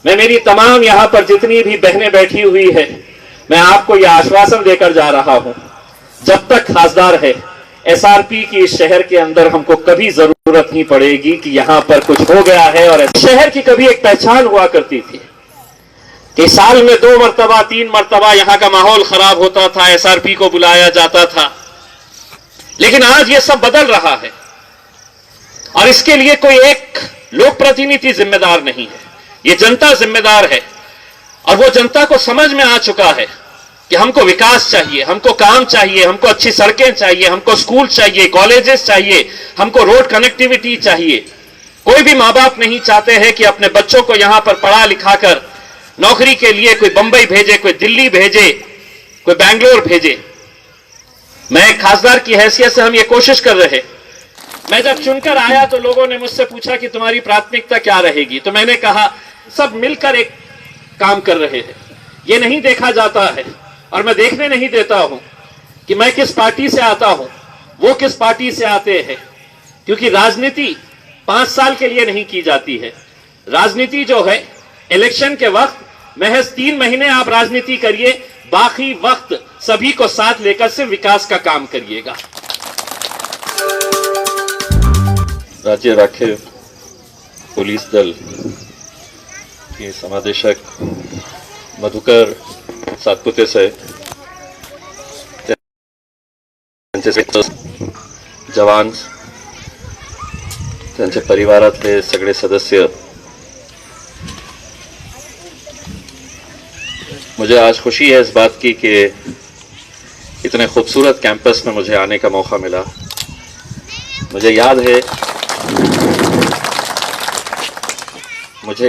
मैं मेरी तमाम यहां पर जितनी भी बहनें बैठी हुई है, मैं आपको यह आश्वासन देकर जा रहा हूं, जब तक खासदार है एसआरपी की इस शहर के अंदर हमको कभी जरूरत नहीं पड़ेगी कि यहां पर कुछ हो गया है। और शहर की कभी एक पहचान हुआ करती थी कि साल में 2 मरतबा 3 मरतबा यहां का माहौल खराब होता था, एसआरपी को बुलाया जाता था, लेकिन आज यह सब बदल रहा है और इसके लिए कोई एक लोक प्रतिनिधि जिम्मेदार नहीं है, यह जनता जिम्मेदार है। और वो जनता को समझ में आ चुका है कि हमको विकास चाहिए, हमको काम चाहिए, हमको अच्छी सड़कें चाहिए, हमको स्कूल चाहिए, कॉलेजेस चाहिए, हमको रोड कनेक्टिविटी चाहिए। कोई भी मां बाप नहीं चाहते हैं कि अपने बच्चों को यहां पर पढ़ा लिखाकर नौकरी के लिए कोई बंबई भेजे, कोई दिल्ली भेजे, कोई बैंगलोर भेजे। मैं एक खासदार की हैसियत से हम ये कोशिश कर रहे। मैं जब चुनकर आया तो लोगों ने मुझसे पूछा कि तुम्हारी प्राथमिकता क्या रहेगी, तो मैंने कहा सब मिलकर एक काम कर रहे हैं। ये नहीं देखा जाता है और मैं देखने नहीं देता हूं कि मैं किस पार्टी से आता हूं, वो किस पार्टी से आते हैं, क्योंकि राजनीति 5 साल के लिए नहीं की जाती है। राजनीति जो है इलेक्शन के वक्त महज 3 महीने आप राजनीति करिए, बाकी वक्त सभी को साथ लेकर सिर्फ विकास का काम करिएगा। राज्य राखीव पोलीस दल के समादेशक मधुकर सातपुते साहेब, त्यांचे जवान, त्यांचे परिवारातले सगळे सदस्य, मुझे आज खुशी है इस बात की कि इतने खूबसूरत कैंपस में मुझे आने का मौका मिला। मुझे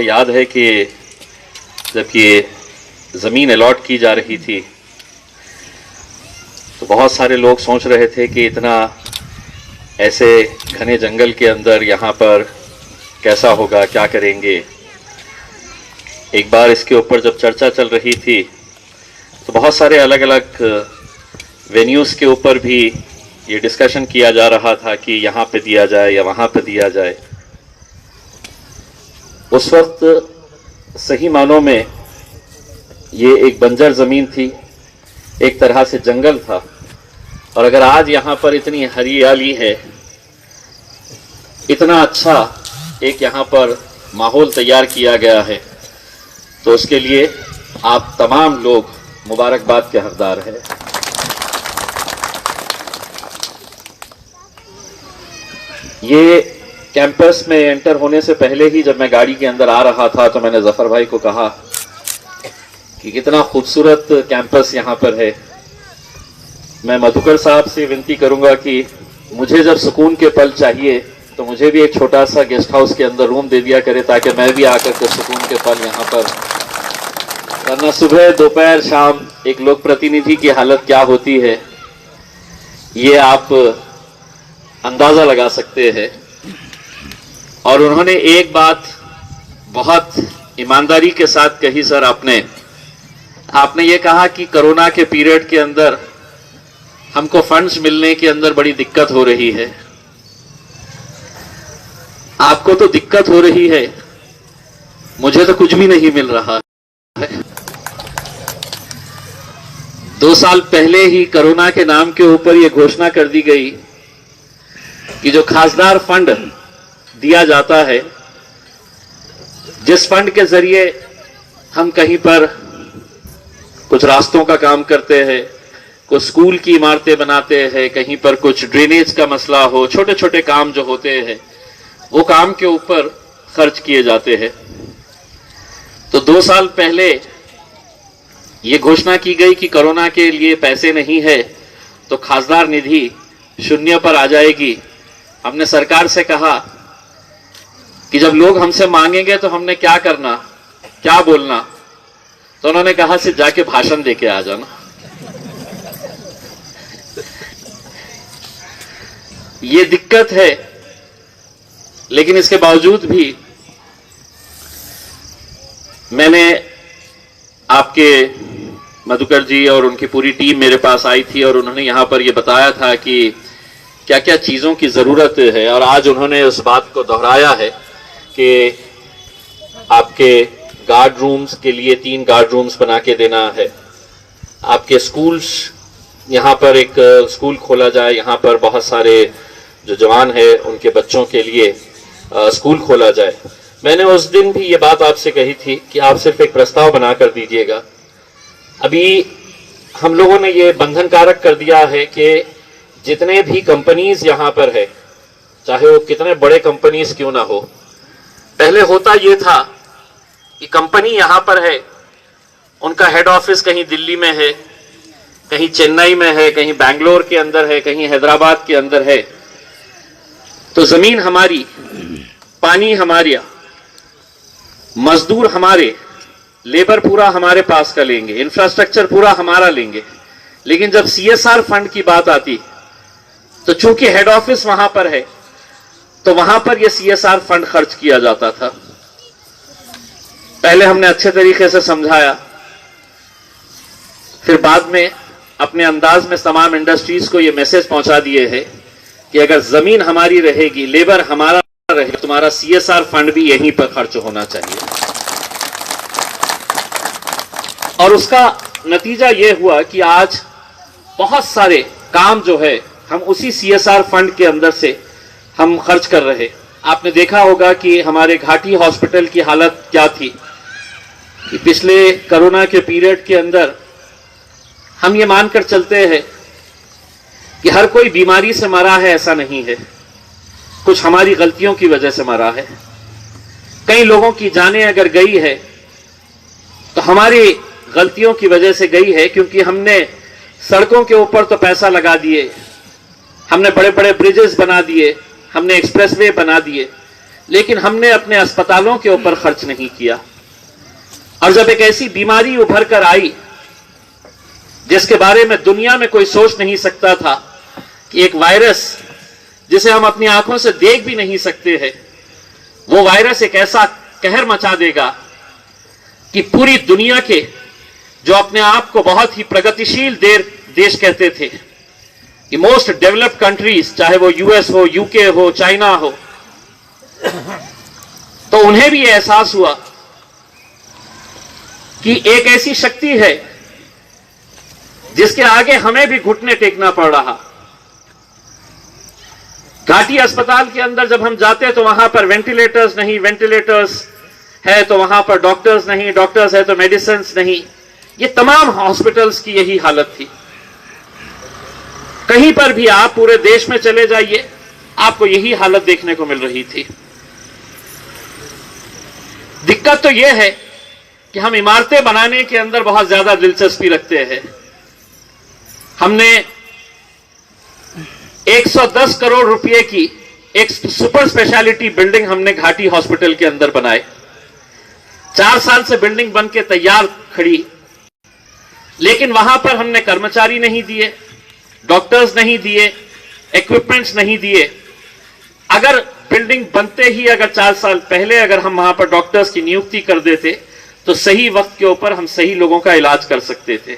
याद है कि जब ये ज़मीन अलॉट की जा रही थी तो बहुत सारे लोग सोच रहे थे कि इतना ऐसे घने जंगल के अंदर यहाँ पर कैसा होगा, क्या करेंगे। एक बार इसके ऊपर जब चर्चा चल रही थी तो बहुत सारे अलग अलग वेन्यूज़ के ऊपर भी ये डिस्कशन किया जा रहा था कि यहाँ पे दिया जाए या वहाँ पे दिया जाए। उस वक्त सही मानों में ये एक बंजर ज़मीन थी, एक तरह से जंगल था। और अगर आज यहाँ पर इतनी हरियाली है, इतना अच्छा एक यहाँ पर माहौल तैयार किया गया है, तो उसके लिए आप तमाम लोग मुबारकबाद के हकदार हैं। ये कैंपस में एंटर होने से पहले ही जब मैं गाड़ी के अंदर आ रहा था तो मैंने जफर भाई को कहा कि कितना खूबसूरत कैंपस यहाँ पर है। मैं मधुकर साहब से विनती करूंगा कि मुझे जब सुकून के पल चाहिए तो मुझे भी एक छोटा सा गेस्ट हाउस के अंदर रूम दे दिया करे, ताकि मैं भी आकर के सुकून के पल यहाँ पर, वरना सुबह दोपहर शाम एक लोक प्रतिनिधि की हालत क्या होती है ये आप अंदाजा लगा सकते हैं। और उन्होंने एक बात बहुत ईमानदारी के साथ कही, सर आपने ये कहा कि कोरोना के पीरियड के अंदर हमको फंड्स मिलने के अंदर बड़ी दिक्कत हो रही है। आपको तो दिक्कत हो रही है, मुझे तो कुछ भी नहीं मिल रहा है। 2 साल पहले ही कोरोना के नाम के ऊपर यह घोषणा कर दी गई कि जो खासदार फंड दिया जाता है, जिस फंड के जरिए हम कहीं पर कुछ रास्तों का काम करते हैं, कुछ स्कूल की इमारतें बनाते हैं, कहीं पर कुछ ड्रेनेज का मसला हो, छोटे छोटे काम जो होते हैं वो काम के ऊपर खर्च किए जाते हैं। तो 2 साल पहले ये घोषणा की गई कि कोरोना के लिए पैसे नहीं है तो खासदार निधि 0 पर आ जाएगी। हमने सरकार से कहा कि जब लोग हमसे मांगेंगे तो हमने क्या करना, क्या बोलना, तो उन्होंने कहा सिर्फ जाके भाषण देके आ जाना। ये दिक्कत है, लेकिन इसके बावजूद भी मैंने आपके मधुकर जी और उनकी पूरी टीम मेरे पास आई थी और उन्होंने यहां पर यह बताया था कि क्या क्या चीजों की जरूरत है। और आज उन्होंने उस बात को दोहराया है कि आपके गार्ड रूम्स के लिए 3 गार्ड रूम्स बना के देना है। आपके स्कूल्स, यहाँ पर एक स्कूल खोला जाए, यहाँ पर बहुत सारे जो जवान है उनके बच्चों के लिए स्कूल खोला जाए। मैंने उस दिन भी ये बात आपसे कही थी कि आप सिर्फ एक प्रस्ताव बना कर दीजिएगा। अभी हम लोगों ने ये बंधन कारक कर दिया है कि जितने भी कंपनीज यहाँ पर है, चाहे वो कितने बड़े कंपनीज क्यों ना हो, पहले होता ये था कि कंपनी यहाँ पर है, उनका हेड ऑफिस कहीं दिल्ली में है, कहीं चेन्नई में है, कहीं बैंगलोर के अंदर है, कहीं हैदराबाद के अंदर है। तो जमीन हमारी, पानी हमारा, मजदूर हमारे, लेबर पूरा हमारे पास का लेंगे, इंफ्रास्ट्रक्चर पूरा हमारा लेंगे। लेकिन जब CSR फंड की बात आती तो चूंकि हेड ऑफिस वहां पर है तो वहां पर यह CSR फंड खर्च किया जाता था। पहले हमने अच्छे तरीके से समझाया, फिर बाद में अपने अंदाज में तमाम इंडस्ट्रीज को यह मैसेज पहुंचा दिए हैं कि अगर जमीन हमारी रहेगी, लेबर हमारा रहे, तुम्हारा CSR फंड भी यहीं पर खर्च होना चाहिए। और उसका नतीजा यह हुआ कि आज बहुत सारे काम जो है हम उसी CSR फंड के अंदर से हम खर्च कर रहे। आपने देखा होगा कि हमारे घाटी हॉस्पिटल की हालत क्या थी कि पिछले कोरोना के पीरियड के अंदर हम ये मानकर चलते हैं कि हर कोई बीमारी से मरा है, ऐसा नहीं है। कुछ हमारी गलतियों की वजह से मरा है। कई लोगों की जानें अगर गई है तो हमारी गलतियों की वजह से गई है, क्योंकि हमने सड़कों के ऊपर तो पैसा लगा दिए, हमने बड़े बड़े ब्रिजेस बना दिए, हमने एक्सप्रेसवे बना दिए, लेकिन हमने अपने अस्पतालों के ऊपर खर्च नहीं किया। और जब एक ऐसी बीमारी उभर कर आई जिसके बारे में दुनिया में कोई सोच नहीं सकता था कि एक वायरस जिसे हम अपनी आंखों से देख भी नहीं सकते हैं, वो वायरस एक ऐसा कहर मचा देगा कि पूरी दुनिया के जो अपने आप को बहुत ही प्रगतिशील देश कहते थे, कि मोस्ट डेवलप्ड कंट्रीज, चाहे वो US हो, UK हो, चाइना हो, तो उन्हें भी एहसास हुआ कि एक ऐसी शक्ति है जिसके आगे हमें भी घुटने टेकना पड़ रहा। घाटी अस्पताल के अंदर जब हम जाते तो वहां पर वेंटिलेटर्स नहीं, वेंटिलेटर्स है तो वहां पर डॉक्टर्स नहीं, डॉक्टर्स है तो मेडिसिन नहीं। ये तमाम हॉस्पिटल्स की यही हालत थी। कहीं पर भी आप पूरे देश में चले जाइए, आपको यही हालत देखने को मिल रही थी। दिक्कत तो यह है कि हम इमारतें बनाने के अंदर बहुत ज्यादा दिलचस्पी रखते हैं। हमने 110 करोड़ रुपए की एक सुपर स्पेशलिटी बिल्डिंग हमने घाटी हॉस्पिटल के अंदर बनाए। 4 साल से बिल्डिंग बन के तैयार खड़ी, लेकिन वहां पर हमने कर्मचारी नहीं दिए, डॉक्टर्स नहीं दिए, इक्विपमेंट्स नहीं दिए। अगर बिल्डिंग बनते ही अगर 4 साल पहले अगर हम वहां पर डॉक्टर्स की नियुक्ति कर देते तो सही वक्त के ऊपर हम सही लोगों का इलाज कर सकते थे।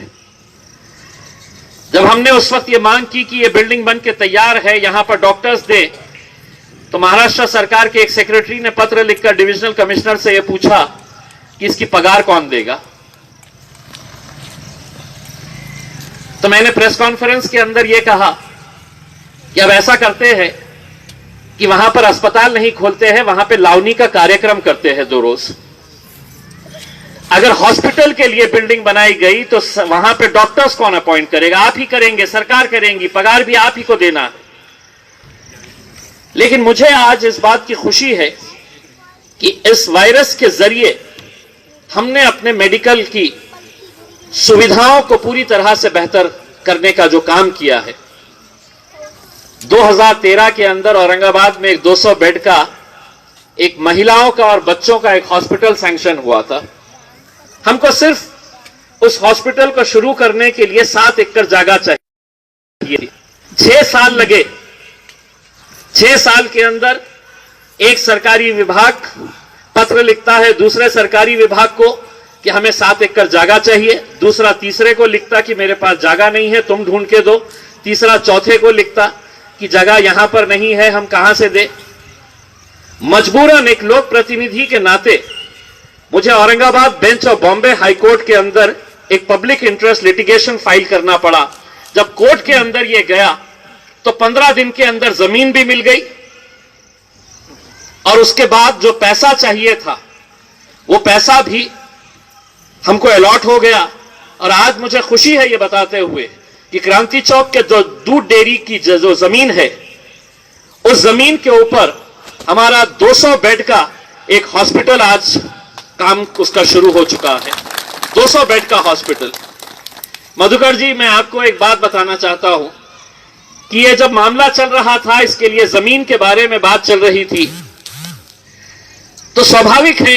जब हमने उस वक्त ये मांग की कि ये बिल्डिंग बन के तैयार है, यहां पर डॉक्टर्स दे, तो महाराष्ट्र सरकार के एक सेक्रेटरी ने पत्र लिखकर डिविजनल कमिश्नर से यह पूछा कि इसकी पगार कौन देगा। तो मैंने प्रेस कॉन्फ्रेंस के अंदर यह कहा कि अब ऐसा करते हैं कि वहां पर अस्पताल नहीं खोलते हैं, वहां पे लावनी का कार्यक्रम करते हैं 2 रोज। अगर हॉस्पिटल के लिए बिल्डिंग बनाई गई तो वहां पे डॉक्टर्स कौन अपॉइंट करेगा? आप ही करेंगे, सरकार करेंगी, पगार भी आप ही को देना। लेकिन मुझे आज इस बात की खुशी है कि इस वायरस के जरिए हमने अपने मेडिकल की सुविधाओं को पूरी तरह से बेहतर करने का जो काम किया है। 2013 के अंदर औरंगाबाद में एक 200 बेड का एक महिलाओं का और बच्चों का एक हॉस्पिटल सैंक्शन हुआ था। हमको सिर्फ उस हॉस्पिटल को शुरू करने के लिए 7 एकड़ जगह चाहिए थी। 6 साल लगे। 6 साल के अंदर एक सरकारी विभाग पत्र लिखता है दूसरे सरकारी विभाग को कि हमें 7 एकड़ जगह चाहिए, दूसरा तीसरे को लिखता कि मेरे पास जगह नहीं है, तुम ढूंढ के दो, तीसरा चौथे को लिखता कि जगह यहां पर नहीं है, हम कहां से दे। मजबूरन एक लोक प्रतिनिधि के नाते मुझे Aurangabad bench of Bombay high court के अंदर एक पब्लिक इंटरेस्ट लिटिगेशन फाइल करना पड़ा। जब कोर्ट के अंदर यह गया तो 15 दिन के अंदर जमीन भी मिल गई और उसके बाद जो पैसा चाहिए था वो पैसा भी हमको अलॉट हो गया। और आज मुझे खुशी है ये बताते हुए कि क्रांति चौक के जो दूध डेयरी की जो जमीन है, उस जमीन के ऊपर हमारा 200 बेड का एक हॉस्पिटल आज काम उसका शुरू हो चुका है। 200 बेड का हॉस्पिटल। मधुकर जी, मैं आपको एक बात बताना चाहता हूं कि ये जब मामला चल रहा था, इसके लिए जमीन के बारे में बात चल रही थी, तो स्वाभाविक है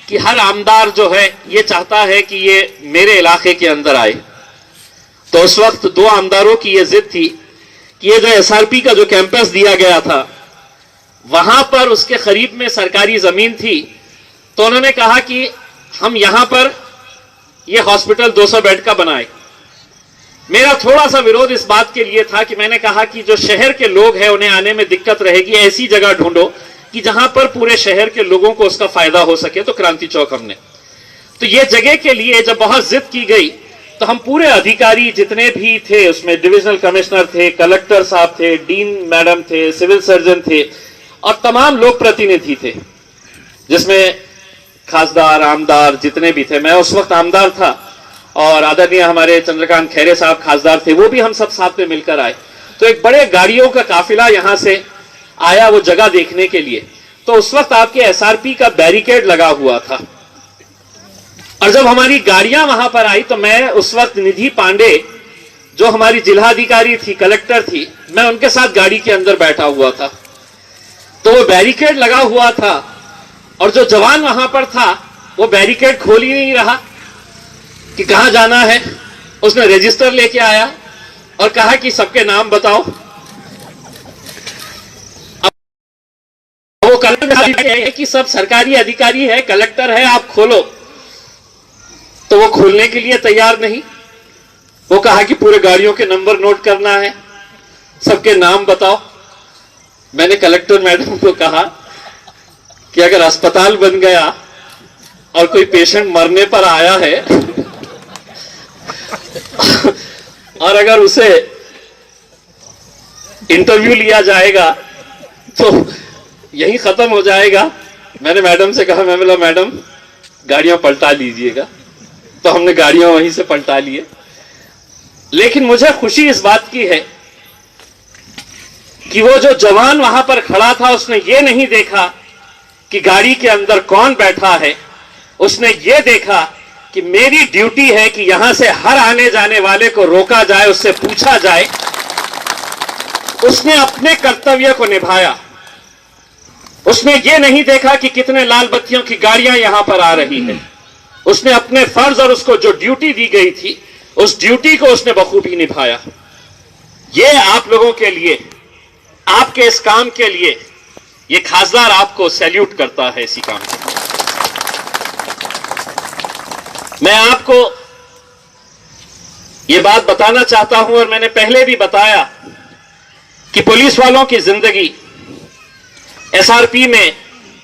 कि हर आमदार जो है ये चाहता है कि ये मेरे इलाके के अंदर आए। तो उस वक्त 2 आमदारों की ये जिद थी कि ये जो एसआरपी का जो कैंपस दिया गया था, वहां पर उसके करीब में सरकारी जमीन थी। तो उन्होंने कहा कि हम यहां पर ये हॉस्पिटल 200 बेड का बनाए। मेरा थोड़ा सा विरोध इस बात के लिए था कि मैंने कहा कि जो शहर के लोग हैं उन्हें आने में दिक्कत रहेगी, ऐसी जगह ढूंढो कि जहां पर पूरे शहर के लोगों को उसका फायदा हो सके। तो क्रांति चौक हमने तो ये जगह के लिए जब बहुत जिद की गई तो हम पूरे अधिकारी जितने भी थे, उसमें डिविजनल कमिश्नर थे, कलेक्टर साहब थे, डीन मैडम थे, सिविल सर्जन थे और तमाम लोक प्रतिनिधि थे, जिसमें खासदार आमदार जितने भी थे। मैं उस वक्त आमदार था और आदरणीय हमारे चंद्रकांत खैरे साहब खासदार थे, वो भी हम सब साथ में मिलकर आए। तो एक बड़े गाड़ियों का काफिला यहां से आया वो जगह देखने के लिए। तो उस वक्त आपके एसआरपी का बैरिकेड लगा हुआ था और जब हमारी गाड़ियां वहां पर आई तो मैं उस वक्त निधि पांडे जो हमारी जिलाधिकारी थी, कलेक्टर थी, मैं उनके साथ गाड़ी के अंदर बैठा हुआ था। तो वो बैरिकेड लगा हुआ था और जो जवान वहां पर था वो बैरिकेड खोल ही नहीं रहा कि कहां जाना है। उसने रजिस्टर लेके आया और कहा कि सबके नाम बताओ। वो कलेक्टर है कि सब सरकारी अधिकारी है, कलेक्टर है, आप खोलो। तो वो खोलने के लिए तैयार नहीं। वो कहा कि पूरे गाड़ियों के नंबर नोट करना है, सबके नाम बताओ। मैंने कलेक्टर मैडम को कहा कि अगर अस्पताल बन गया और कोई पेशेंट मरने पर आया है और अगर उसे इंटरव्यू लिया जाएगा तो यही खत्म हो जाएगा। मैंने मैडम से कहा, मैं बोला मैडम गाड़ियां पलटा लीजिएगा। तो हमने गाड़ियां वहीं से पलटा लिए। लेकिन मुझे खुशी इस बात की है कि वो जो जवान वहां पर खड़ा था उसने ये नहीं देखा कि गाड़ी के अंदर कौन बैठा है, उसने ये देखा कि मेरी ड्यूटी है कि यहां से हर आने जाने वाले को रोका जाए, उससे पूछा जाए। उसने अपने कर्तव्य को निभाया। उसने ये नहीं देखा कि कितने लाल बत्तियों की गाड़ियां यहां पर आ रही हैं। उसने अपने फर्ज और उसको जो ड्यूटी दी गई थी उस ड्यूटी को उसने बखूबी निभाया। ये आप लोगों के लिए, आपके इस काम के लिए ये खासदार आपको सैल्यूट करता है। इसी काम के मैं आपको ये बात बताना चाहता हूं और मैंने पहले भी बताया कि पुलिस वालों की जिंदगी, एसआरपी में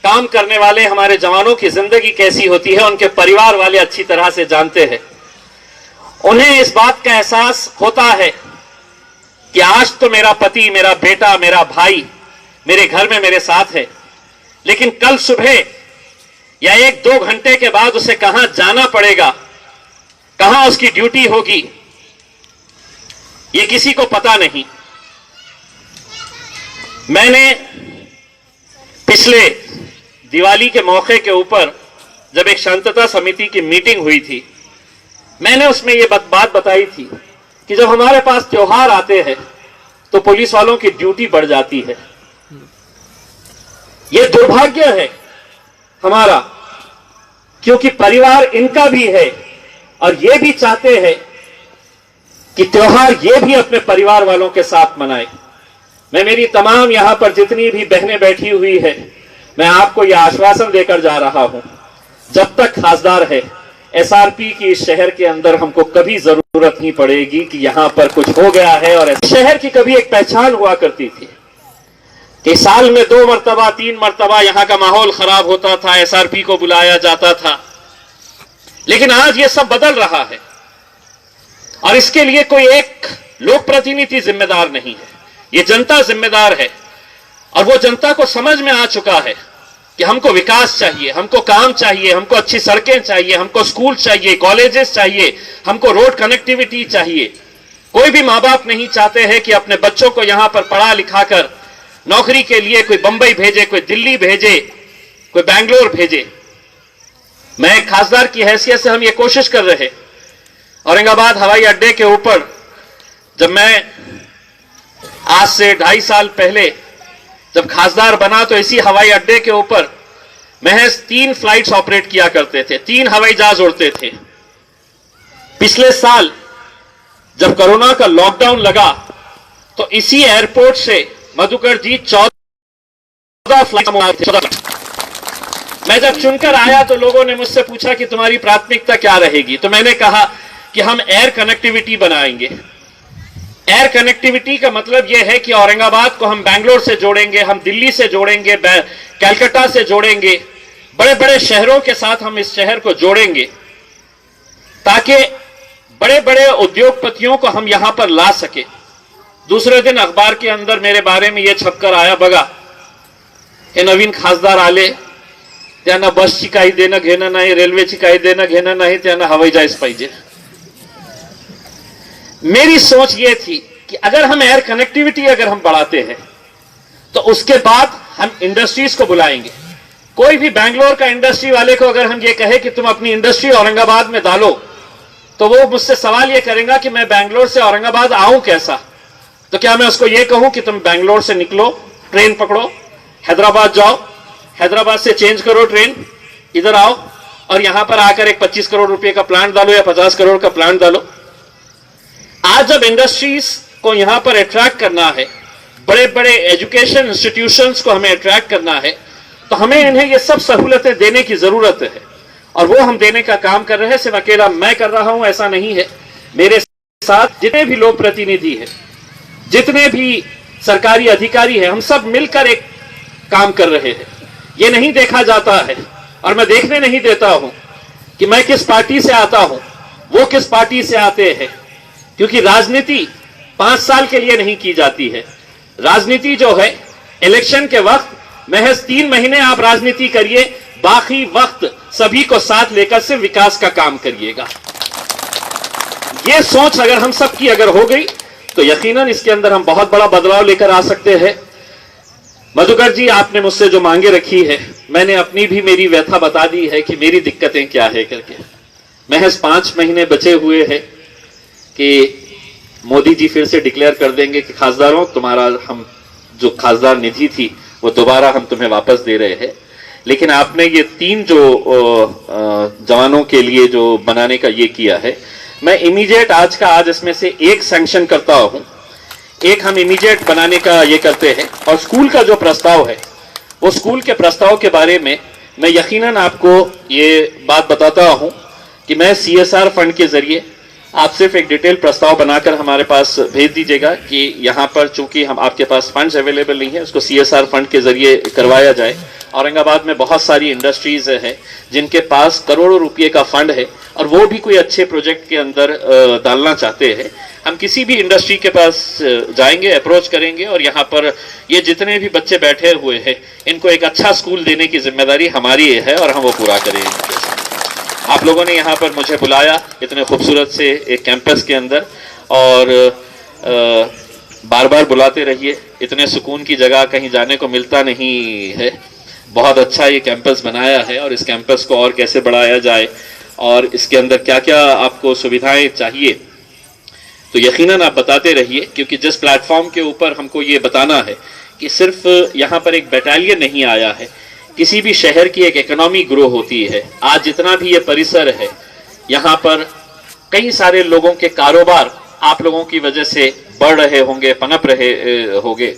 काम करने वाले हमारे जवानों की जिंदगी कैसी होती है, उनके परिवार वाले अच्छी तरह से जानते हैं। उन्हें इस बात का एहसास होता है कि आज तो मेरा पति, मेरा बेटा, मेरा भाई मेरे घर में मेरे साथ है, लेकिन कल सुबह या 1-2 घंटे के बाद उसे कहां जाना पड़ेगा, कहां उसकी ड्यूटी होगी, यह किसी को पता नहीं। मैंने पिछले दिवाली के मौके के ऊपर जब एक शांतता समिति की मीटिंग हुई थी, मैंने उसमें यह बात बताई थी कि जब हमारे पास त्योहार आते हैं तो पुलिस वालों की ड्यूटी बढ़ जाती है। यह दुर्भाग्य है हमारा, क्योंकि परिवार इनका भी है और ये भी चाहते हैं कि त्योहार ये भी अपने परिवार वालों के साथ मनाए। मैं मेरी तमाम यहां पर जितनी भी बहनें बैठी हुई है, मैं आपको यह आश्वासन देकर जा रहा हूं, जब तक खासदार है एसआरपी की इस शहर के अंदर हमको कभी जरूरत नहीं पड़ेगी कि यहां पर कुछ हो गया है। और शहर की कभी एक पहचान हुआ करती थी कि साल में 2 मरतबा 3 मरतबा यहां का माहौल खराब होता था, एसआरपी को बुलाया जाता था लेकिन आज ये सब बदल रहा है और इसके लिए कोई एक लोक प्रतिनिधि जिम्मेदार नहीं है, ये जनता जिम्मेदार है। और वो जनता को समझ में आ चुका है कि हमको विकास चाहिए, हमको काम चाहिए, हमको अच्छी सड़कें चाहिए, हमको स्कूल चाहिए, कॉलेजेस चाहिए, हमको रोड कनेक्टिविटी चाहिए। कोई भी माँ बाप नहीं चाहते हैं कि अपने बच्चों को यहां पर पढ़ा लिखा कर नौकरी के लिए कोई बंबई भेजे, कोई दिल्ली भेजे, कोई बैंगलोर भेजे। मैं एक खासदार की हैसियत से हम ये कोशिश कर रहे, औरंगाबाद हवाई अड्डे के ऊपर जब मैं आज से 2.5 साल पहले जब खासदार बना तो इसी हवाई अड्डे के ऊपर महज 3 फ्लाइट्स ऑपरेट किया करते थे, 3 हवाई जहाज उड़ते थे। पिछले साल जब कोरोना का लॉकडाउन लगा तो इसी एयरपोर्ट से मधुकर जी 14 फ्लाइट। मैं जब चुनकर आया तो लोगों ने मुझसे पूछा कि तुम्हारी प्राथमिकता क्या रहेगी, तो मैंने कहा कि हम एयर कनेक्टिविटी बनाएंगे। एयर कनेक्टिविटी का मतलब यह है कि औरंगाबाद को हम बैंगलोर से जोड़ेंगे, हम दिल्ली से जोड़ेंगे, कलकत्ता से जोड़ेंगे, बड़े बड़े शहरों के साथ हम इस शहर को जोड़ेंगे ताकि बड़े बड़े उद्योगपतियों को हम यहां पर ला सके। दूसरे दिन अखबार के अंदर मेरे बारे में यह छपकर आया, बघा हे नवीन खासदार आले त्यांना बसची काही देणं घेणं नाही, रेल्वेची काही देणं घेणं नाही, त्यांना हवाई जहाज पाहिजे। मेरी सोच यह थी कि अगर हम एयर कनेक्टिविटी अगर हम बढ़ाते हैं तो उसके बाद हम इंडस्ट्रीज को बुलाएंगे। कोई भी बैंगलोर का इंडस्ट्री वाले को अगर हम ये कहे कि तुम अपनी इंडस्ट्री औरंगाबाद में डालो तो वो मुझसे सवाल ये करेगा कि मैं बैंगलोर से औरंगाबाद आऊं कैसा। तो क्या मैं उसको ये कहूं कि तुम बैंगलोर से निकलो, ट्रेन पकड़ो, हैदराबाद जाओ, हैदराबाद से चेंज करो ट्रेन, इधर आओ और यहां पर आकर एक 25 करोड़ रुपए का प्लांट डालो या 50 करोड़ का प्लांट डालो। आज जब इंडस्ट्रीज को यहां पर अट्रैक्ट करना है, बड़े बड़े एजुकेशन इंस्टीट्यूशंस को हमें अट्रैक्ट करना है, तो हमें इन्हें ये सब सहूलतें देने की जरूरत है और वो हम देने का काम कर रहे हैं। सिर्फ अकेला मैं कर रहा हूं ऐसा नहीं है, मेरे साथ जितने भी लोक प्रतिनिधि हैं, जितने भी सरकारी अधिकारी हैं, हम सब मिलकर एक काम कर रहे हैं। ये नहीं देखा जाता है और मैं देखने नहीं देता हूं कि मैं किस पार्टी से आता हूं, वो किस पार्टी से आते हैं, क्योंकि राजनीति 5 साल के लिए नहीं की जाती है। राजनीति जो है इलेक्शन के वक्त महज 3 महीने आप राजनीति करिए, बाकी वक्त सभी को साथ लेकर सिर्फ विकास का काम करिएगा। यह सोच अगर हम सबकी अगर हो गई तो यकीनन इसके अंदर हम बहुत बड़ा बदलाव लेकर आ सकते हैं। मधुकर जी, आपने मुझसे जो मांगे रखी है, मैंने अपनी भी मेरी व्यथा बता दी है कि मेरी दिक्कतें क्या है करके। महज 5 महीने बचे हुए हैं कि मोदी जी फिर से डिक्लेयर कर देंगे कि खासदारों तुम्हारा हम जो खासदार निधि थी वो दोबारा हम तुम्हें वापस दे रहे हैं। लेकिन आपने ये 3 जो जवानों के लिए जो बनाने का ये किया है, मैं इमीडिएट आज का आज इसमें से एक सैंक्शन करता हूं, एक हम इमीडिएट बनाने का ये करते हैं। और स्कूल का जो प्रस्ताव है, वो स्कूल के प्रस्ताव के बारे में मैं यकीनन आपको ये बात बताता हूं कि मैं CSR फंड के जरिए आप सिर्फ एक डिटेल प्रस्ताव बनाकर हमारे पास भेज दीजिएगा कि यहाँ पर चूंकि हम आपके पास फंड्स अवेलेबल नहीं है, उसको CSR फंड के जरिए करवाया जाए। औरंगाबाद में बहुत सारी इंडस्ट्रीज हैं जिनके पास करोड़ों रुपए का फंड है और वो भी कोई अच्छे प्रोजेक्ट के अंदर डालना चाहते हैं। हम किसी भी इंडस्ट्री के पास जाएंगे, अप्रोच करेंगे और यहाँ पर ये जितने भी बच्चे बैठे हुए हैं इनको एक अच्छा स्कूल देने की जिम्मेदारी हमारी है और हम वो पूरा करेंगे। आप लोगों ने यहाँ पर मुझे बुलाया इतने खूबसूरत से एक कैंपस के अंदर और बार बार बुलाते रहिए। इतने सुकून की जगह कहीं जाने को मिलता नहीं है। बहुत अच्छा ये कैंपस बनाया है और इस कैंपस को और कैसे बढ़ाया जाए और इसके अंदर क्या क्या आपको सुविधाएं चाहिए तो यकीनन आप बताते रहिए, क्योंकि जिस प्लेटफॉर्म के ऊपर हमको ये बताना है कि सिर्फ यहाँ पर एक बटालियन नहीं आया है, किसी भी शहर की एक इकोनॉमी ग्रो होती है। आज जितना भी ये परिसर है, यहाँ पर कई सारे लोगों के कारोबार आप लोगों की वजह से बढ़ रहे होंगे, पनप रहे होंगे,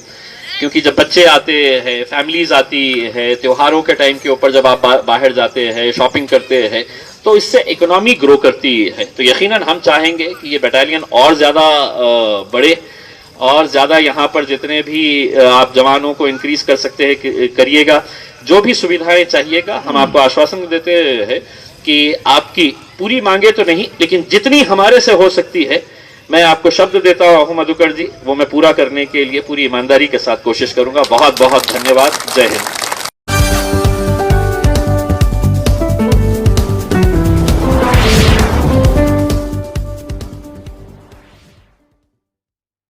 क्योंकि जब बच्चे आते हैं, फैमिलीज आती है, त्योहारों के टाइम के ऊपर जब आप बाहर जाते हैं, शॉपिंग करते हैं, तो इससे इकोनॉमी ग्रो करती है। तो यकीनन हम चाहेंगे कि ये बटालियन और ज़्यादा बढ़े और ज़्यादा यहाँ पर जितने भी आप जवानों को इंक्रीज कर सकते हैं करिएगा। जो भी सुविधाएं चाहिएगा हम आपको आश्वासन देते हैं कि आपकी पूरी मांगे तो नहीं, लेकिन जितनी हमारे से हो सकती है, मैं आपको शब्द देता हूं मधुकर जी, वो मैं पूरा करने के लिए पूरी ईमानदारी के साथ कोशिश करूंगा। बहुत बहुत धन्यवाद। जय हिंद।